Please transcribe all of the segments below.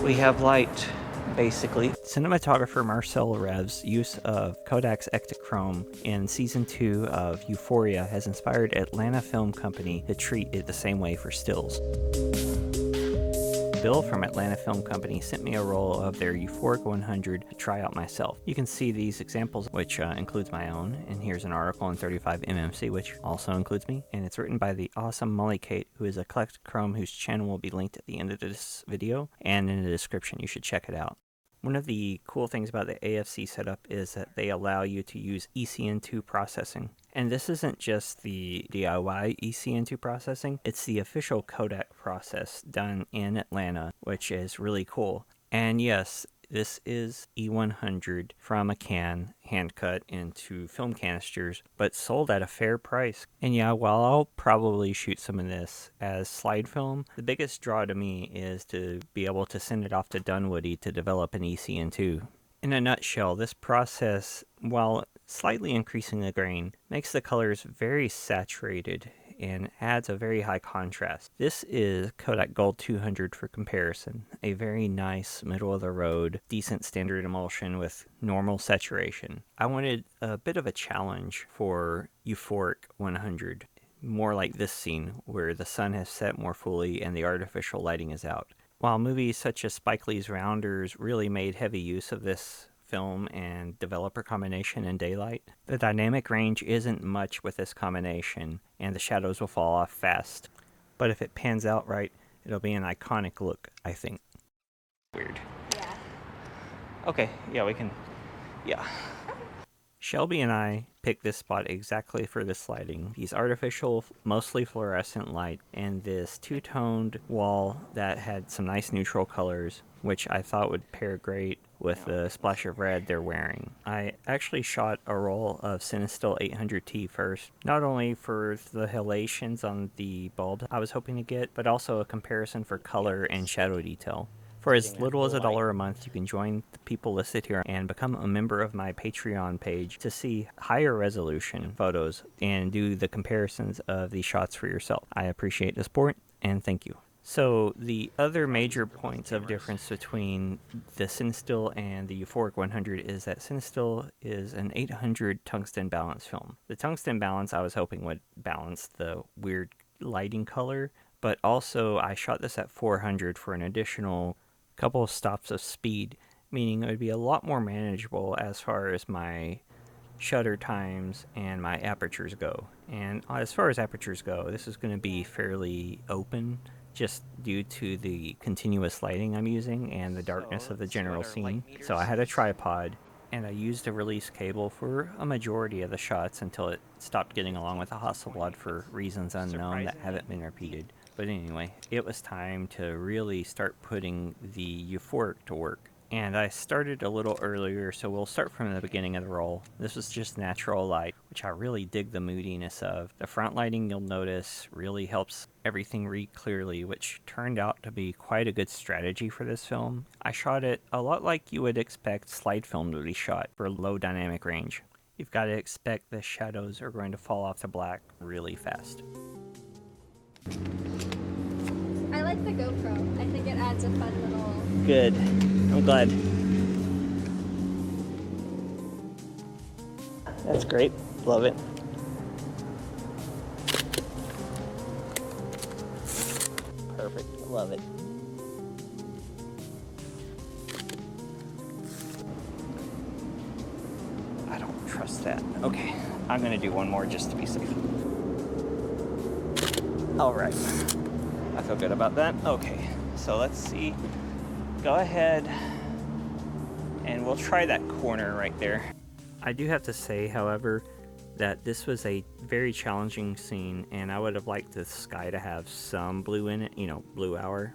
We have light, basically. Cinematographer Marcel Rev's use of Kodak's Ektachrome in Season 2 of Euphoria has inspired Atlanta Film Company to treat it the same way for stills. Bill from Atlanta Film Company sent me a roll of their Euphoric 100 to try out myself. You can see these examples, which includes my own, and here's an article on 35mmC, which also includes me, and it's written by the awesome Molly Kate, who is a Ektachrome, whose channel will be linked at the end of this video and in the description. You should check it out. One of the cool things about the AFC setup is that they allow you to use ECN2 processing. And this isn't just the DIY ECN2 processing, it's the official Kodak process done in Atlanta, which is really cool. And yes, this is E100 from a can, hand cut into film canisters, but sold at a fair price. And yeah, while I'll probably shoot some of this as slide film, the biggest draw to me is to be able to send it off to Dunwoody to develop an ECN2. In a nutshell, this process, while slightly increasing the grain, makes the colors very saturated and adds a very high contrast. This is Kodak Gold 200 for comparison, a very nice middle-of-the-road, decent standard emulsion with normal saturation. I wanted a bit of a challenge for Euphoric 100, more like this scene where the sun has set more fully and the artificial lighting is out. While movies such as Spike Lee's Rounders really made heavy use of this film and developer combination in daylight, the dynamic range isn't much with this combination, and the shadows will fall off fast. But if it pans out right, it'll be an iconic look, I think. Weird. Yeah. Okay, yeah, we can... yeah. Shelby and I picked this spot exactly for this lighting. These artificial, mostly fluorescent light, and this two-toned wall that had some nice neutral colors, which I thought would pair great with the splash of red they're wearing. I actually shot a roll of Cinestill 800T first, not only for the halations on the bulb I was hoping to get, but also a comparison for color and shadow detail. For as little as $1 a month, you can join the people listed here and become a member of my Patreon page to see higher resolution photos and do the comparisons of these shots for yourself. I appreciate the support, and thank you. So the other major points of difference between the Cinestill and the Euphoric 100 is that Cinestill is an 800 tungsten balance film. The tungsten balance I was hoping would balance the weird lighting color, but also I shot this at 400 for an additional couple of stops of speed, meaning it would be a lot more manageable as far as my shutter times and my apertures go. And as far as apertures go, this is going to be fairly open, just due to the continuous lighting I'm using and the darkness of the general scene. So I had a tripod, and I used a release cable for a majority of the shots until it stopped getting along with the Hasselblad for reasons unknown that haven't been repeated. But anyway, it was time to really start putting the Euphoric to work. And I started a little earlier, so we'll start from the beginning of the roll. This was just natural light, which I really dig the moodiness of. The front lighting, you'll notice, really helps everything read clearly, which turned out to be quite a good strategy for this film. I shot it a lot like you would expect slide film to be shot for low dynamic range. You've got to expect the shadows are going to fall off to black really fast. I like the GoPro. I think it adds a fun little... Good. I'm glad. That's great. Love it. Perfect. Love it. I don't trust that. Okay. I'm going to do one more just to be safe. All right. I feel good about that. Okay. So let's see. Go ahead and we'll try that corner right there. I do have to say, however, that this was a very challenging scene, and I would have liked the sky to have some blue in it, you know, blue hour.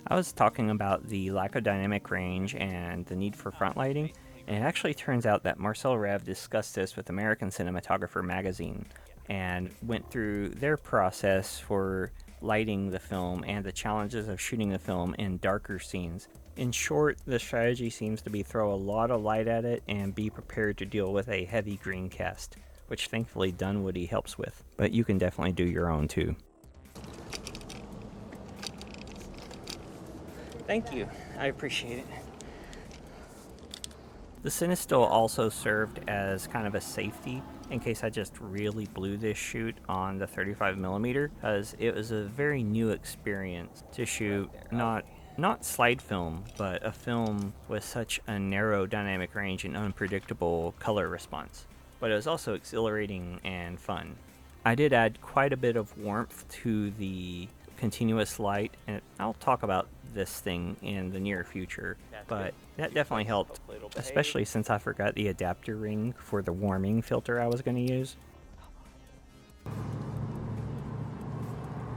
I was talking about the lack of dynamic range and the need for front lighting, and it actually turns out that Marcel Rev discussed this with American Cinematographer magazine and went through their process for lighting the film and the challenges of shooting the film in darker scenes. In short, the strategy seems to be throw a lot of light at it and be prepared to deal with a heavy green cast, which thankfully Dunwoody helps with, but you can definitely do your own too. Thank you. I appreciate it. The Cinestill also served as kind of a safety in case I just really blew this shoot on the 35mm, because it was a very new experience to shoot not slide film, but a film with such a narrow dynamic range and unpredictable color response. But it was also exhilarating and fun. I did add quite a bit of warmth to the continuous light, and I'll talk about this thing in the near future, but that definitely helped, especially since I forgot the adapter ring for the warming filter I was going to use.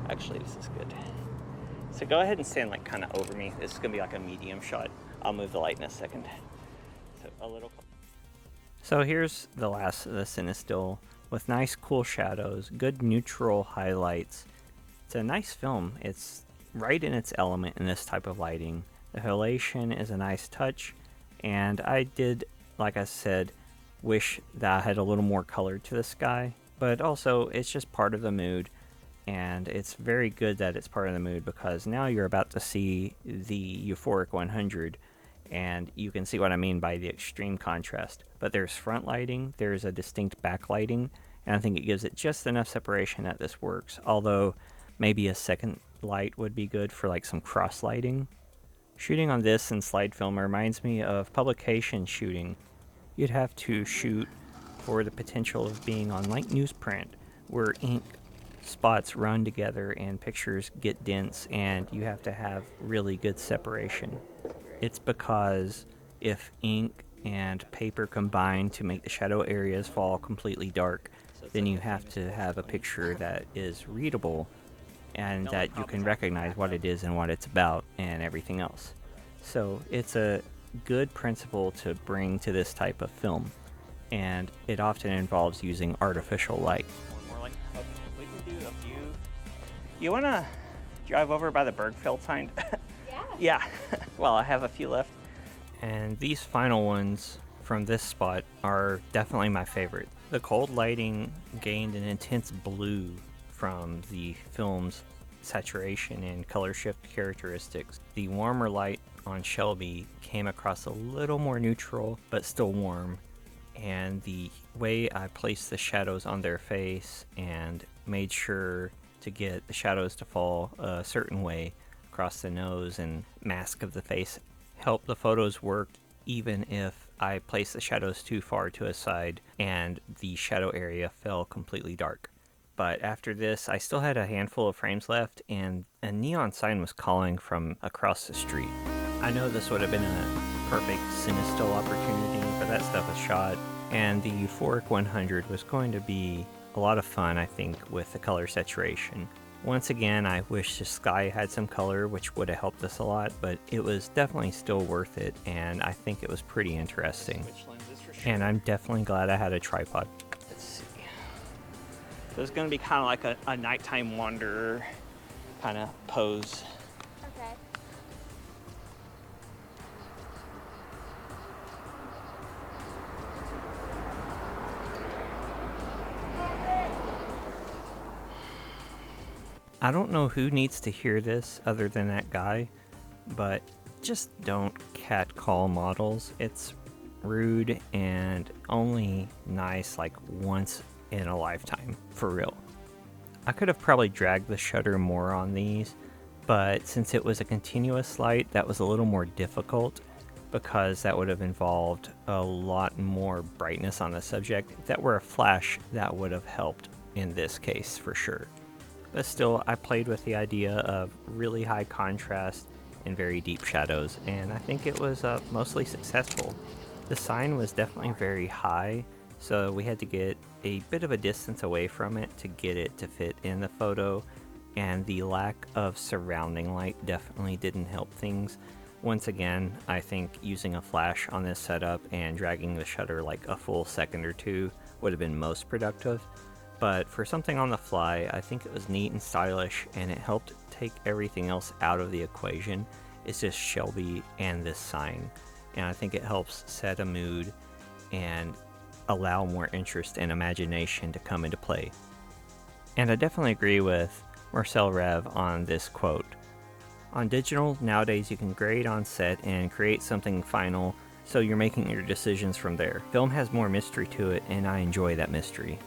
Actually, this is good. So go ahead and stand like kind of over me. This is going to be like a medium shot. I'll move the light in a second. So a little. So here's the last of the Cinestill with nice cool shadows, good neutral highlights. It's a nice film. It's right in its element in this type of lighting. The halation is a nice touch, and I did, like I said, wish that I had a little more color to the sky, but also it's just part of the mood, and it's very good that it's part of the mood because now you're about to see the Euphoric 100, and you can see what I mean by the extreme contrast. But there's front lighting, there's a distinct backlighting, and I think it gives it just enough separation that this works, although maybe a second light would be good for like some cross lighting. Shooting on this in slide film reminds me of publication shooting. You'd have to shoot for the potential of being on like newsprint, where ink spots run together and pictures get dense, and you have to have really good separation. It's because if ink and paper combine to make the shadow areas fall completely dark, then you have to have a picture that is readable and that you can recognize what it is and what it's about and everything else. So it's a good principle to bring to this type of film, and it often involves using artificial light. We can do a few. You want to drive over by the Bergfeld sign? Yeah. Yeah. Well, I have a few left. And these final ones from this spot are definitely my favorite. The cold lighting gained an intense blue from the film's saturation and color shift characteristics. The warmer light on Shelby came across a little more neutral, but still warm. And the way I placed the shadows on their face and made sure to get the shadows to fall a certain way across the nose and mask of the face helped the photos work, even if I placed the shadows too far to a side and the shadow area fell completely dark. But after this, I still had a handful of frames left, and a neon sign was calling from across the street. I know this would have been a perfect Cinestill opportunity, but that stuff was shot, and the Euphoric 100 was going to be a lot of fun, I think, with the color saturation. Once again, I wish the sky had some color, which would have helped us a lot, but it was definitely still worth it, and I think it was pretty interesting. And I'm definitely glad I had a tripod. Let's see. So it's going to be kind of like a nighttime wanderer kind of pose. Okay. I don't know who needs to hear this other than that guy, but just don't catcall models. It's rude and only nice like once in a lifetime, for real. I could have probably dragged the shutter more on these, but since it was a continuous light, that was a little more difficult because that would have involved a lot more brightness on the subject. If that were a flash, that would have helped in this case for sure. But still, I played with the idea of really high contrast and very deep shadows, and I think it was mostly successful. The sign was definitely very high, so we had to get a bit of a distance away from it to get it to fit in the photo, and the lack of surrounding light definitely didn't help things. Once again, I think using a flash on this setup and dragging the shutter like a full second or two would have been most productive. But for something on the fly, I think it was neat and stylish, and it helped take everything else out of the equation. It's just Shelby and this sign, and I think it helps set a mood and allow more interest and imagination to come into play. And I definitely agree with Marcel Rev on this quote. On digital, nowadays you can grade on set and create something final, so you're making your decisions from there. Film has more mystery to it, and I enjoy that mystery.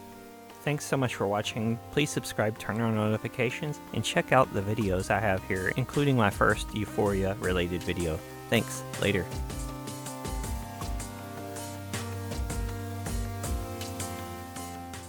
Thanks so much for watching. Please subscribe, turn on notifications, and check out the videos I have here, including my first Euphoria related video. Thanks. Later.